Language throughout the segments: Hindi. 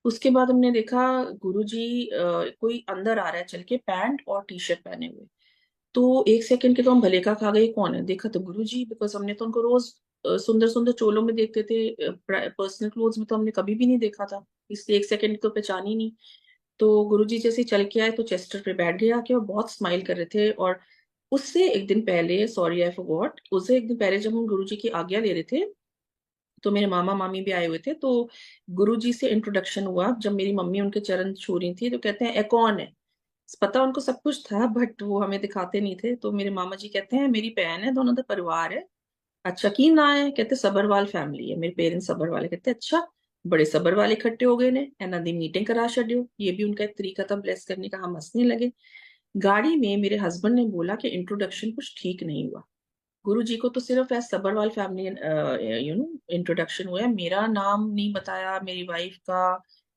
उसके बाद हमने देखा गुरुजी कोई अंदर आ रहा है चल के, पैंट और टी शर्ट पहने हुए। तो एक सेकंड के तो हम भले का खा गए, कौन है, देखा तो गुरुजी, बिकॉज हमने तो उनको रोज सुंदर सुंदर चोलों में देखते थे, पर्सनल क्लोथ्स में तो हमने कभी भी नहीं देखा था, इसलिए एक सेकंड तो पहचान ही नहीं। तो गुरुजी जैसे ही चल के आए तो चेस्टर पे बैठ गए आके और बहुत स्माइल कर रहे थे। और उससे एक दिन पहले, सॉरी आई फॉरगॉट, उससे एक दिन पहले जब हम गुरुजी की आज्ञा ले रहे थे तो मेरे मामा मामी भी आए हुए थे। तो गुरुजी से इंट्रोडक्शन हुआ, जब मेरी मम्मी उनके चरण छू रही थी तो कहते हैं ए कौन है। पता उनको सब कुछ था बट वो हमें दिखाते नहीं थे। तो मेरे मामा जी कहते हैं मेरी बहन है, दोनों का परिवार है। अच्छा की ना है, कहते सबरवाल फैमिली है, मेरे पेरेंट्स सबर वाले। कहते अच्छा, बड़े सबर वाले इकट्ठे हो गए ने, एना दी मीटिंग करा छड्यो। ये भी उनका एक तरीका था ब्लेस करने का। हम हंसने लगे। गाड़ी में मेरे हस्बैंड ने बोला कि इंट्रोडक्शन कुछ ठीक नहीं हुआ। गुरु जी को तो सिर्फ एज सबरवाल फैमिली इंट्रोडक्शन हुआ है, मेरा नाम नहीं बताया, मेरी वाइफ का।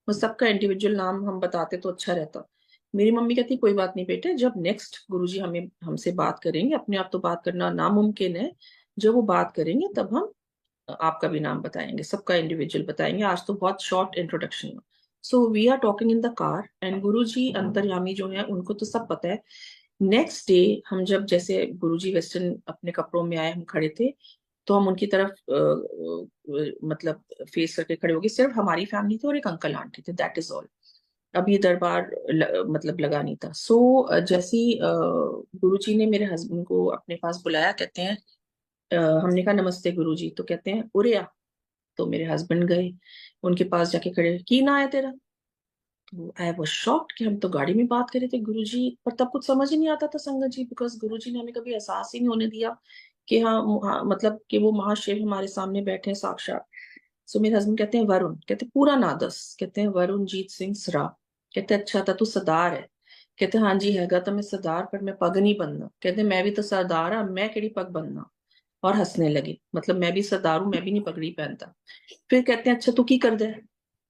वो सबका इंडिविजुअल नाम हम बताते तो अच्छा रहता। मेरी मम्मी कहती कोई बात नहीं बेटे, जब नेक्स्ट गुरुजी हमें हमसे बात करेंगे, अपने आप तो बात करना नामुमकिन है, जब वो बात करेंगे तब हम आपका भी नाम बताएंगे, सबका इंडिविजुअल बताएंगे, आज तो बहुत शॉर्ट इंट्रोडक्शन हुआ। So we are talking in the car and Guruji अंतर्यामी जो है उनको तो सब पता है। नेक्स्ट डे हम जब जैसे गुरुजी वेस्टर्न अपने कपड़ों में आए, हम खड़े थे, तो हम उनकी तरफ मतलब फेस करके खड़े हो गए। सिर्फ हमारी फैमिली थी और एक अंकल आंटी थे, दैट इज ऑल। अब ये दरबार मतलब लगा नहीं था। सो जैसे ही गुरुजी ने मेरे हस्बैंड को अपने पास बुलाया, कहते हैं हमने कहा नमस्ते गुरुजी, तो कहते हैं उरे आ। तो मेरे हस्बैंड गए उनके पास, जाके खड़े, की ना है तेरा। तो आई वाज शॉक्ड कि हम तो गाड़ी में बात कर रहे थे गुरुजी, पर तब कुछ समझ ही नहीं आता था संगत जी, बिकॉज गुरुजी ने हमें कभी एहसास ही नहीं होने दिया कि हाँ, मतलब कि वो महाशिव हमारे सामने बैठे हैं साक्षात। सो मेरे हस्बैंड कहते हैं वरुण, कहते पूरा ना दस, कहते हैं वरुण जीत सिंह सरा। कहते अच्छा था तू सरदार है। कहते हाँ जी हैगा तो मैं सरदार, पर मैं पग नहीं बनना। कहते मैं भी तो सरदार हाँ, मैं केड़ी पग बनना। और हंसने लगे, मतलब मैं भी सरदार हूँ, मैं भी नहीं पगड़ी पहनता। फिर कहते हैं अच्छा तू की कर दे।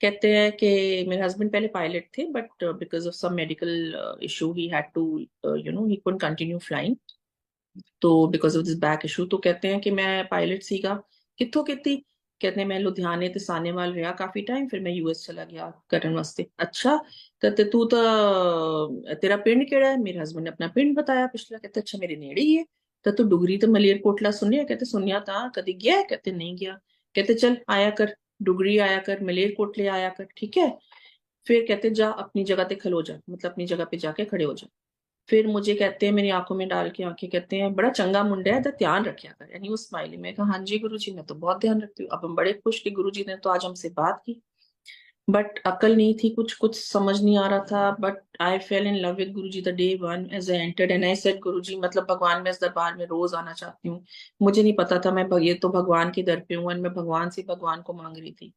कहते हैं कि मेरे हस्बैंड पहले पायलट थे but because of some medical issue he had to he couldn't continue flying. तो because of this back issue, तो कहते हैं कि मैं पायलट सीगा कित्थों किती। कहते हैं मैं लुधियाने ते सानेवाल रहा काफी टाइम, फिर मैं यूएस चला गया करने वास्ते। अच्छा, कहते तू तो तेरा पिंड केड़ा है। मेरे हस्बैंड ने अपना पिंड बताया पिछला। कहते अच्छा मेरे नेड़े ही है। तो डुगरी तो मलेरकोटला सुनिया। कहते सुनिया था, कदी गया है? कहते नहीं गया। कहते चल आया कर, डुगरी आया कर, मलेरकोटले आया कर, ठीक है। फिर कहते जा अपनी जगह पे खलो जा, मतलब अपनी जगह पे जाके खड़े हो जा। फिर मुझे कहते हैं, मेरी आंखों में डाल के आंखें, कहते हैं बड़ा चंगा मुंडा है तो ध्यान रखा कर, यानी वो स्माइली। मैं कहा हाँ जी गुरु जी, मैं तो बहुत ध्यान रखती हूँ। अब हम बड़े खुश कि गुरु जी ने तो आज हमसे बात की। बट अकल नहीं थी, कुछ कुछ समझ नहीं आ रहा था। But I fell in love with Guru ji the day one as I entered and I said Guru ji, मतलब भगवान, मैं इस दरबार में रोज आना चाहती हूँ। मुझे नहीं पता था मैं ये तो भगवान के दर पे हूँ, और मैं भगवान से भगवान को मांग रही थी।